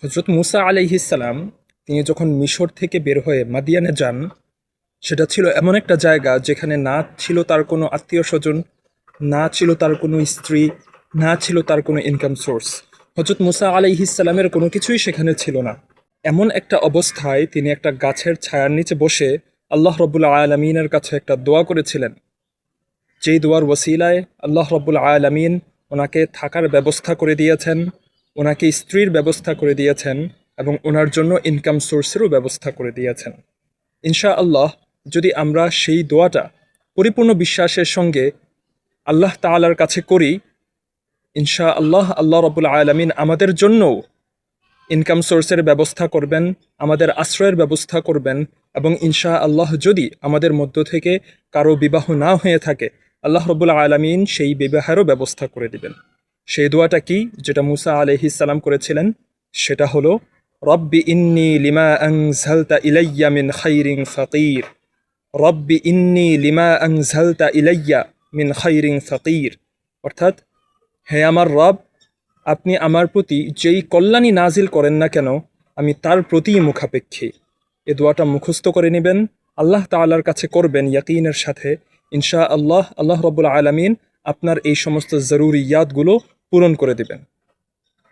হজরত মুসা আলাইহিসসালাম তিনি যখন মিশর থেকে বের হয়ে মাদিয়ানে যান, সেটা ছিল এমন একটা জায়গা যেখানে না ছিল তার কোনো আত্মীয় স্বজন, না ছিল তার কোনো স্ত্রী, না ছিল তার কোনো ইনকাম সোর্স। হজরত মুসা আলাইহিসসালামের কোনো কিছুই সেখানে ছিল না। এমন একটা অবস্থায় তিনি একটা গাছের ছায়ার নিচে বসে আল্লাহ রব্বুল আলমিনের কাছে একটা দোয়া করেছিলেন, যেই দোয়ার ওসিলায় আল্লাহ রব্বুল আলমিন ওনাকে থাকার ব্যবস্থা করে দিয়েছেন, ওনাকে স্ত্রীর ব্যবস্থা করে দিয়েছেন এবং ওনার জন্য ইনকাম সোর্সেরও ব্যবস্থা করে দিয়েছেন। ইনশা আল্লাহ যদি আমরা সেই দোয়াটা পরিপূর্ণ বিশ্বাসের সঙ্গে আল্লাহ তাআলার কাছে করি, ইনশা আল্লাহ আল্লাহ রব্বুল আলমিন আমাদের জন্যও ইনকাম সোর্সের ব্যবস্থা করবেন, আমাদের আশ্রয়ের ব্যবস্থা করবেন এবং ইনশা আল্লাহ যদি আমাদের মধ্য থেকে কারো বিবাহ না হয়ে থাকে, আল্লাহ রব্বুল আলমিন সেই বিবাহেরও ব্যবস্থা করে দিবেন। সেই দোয়াটা কি, যেটা মুসা আলাইহিস সালাম করেছিলেন, সেটা হলো রব্বি ইন্নি লিমা আনজালতা ইলাইয়া মিন খাইরিন ফাকির। রব্বি ইন্নি লিমা আনজালতা ইলাইয়া মিন খাইরিন ফাকির। অর্থাৎ, হে আমার রব, আপনি আমার প্রতি যেই কল্যাণী নাজিল করেন না কেন, আমি তার প্রতিই মুখাপেক্ষী। এ দোয়াটা মুখস্থ করে নেবেন, আল্লাহ তাআলার কাছে করবেন ইয়াকিনের সাথে। ইনশা আল্লাহ আল্লাহ রব্বুল আলমিন আপনার এই সমস্ত জরুরিয়াতগুলো পূরণ করে দিবেন।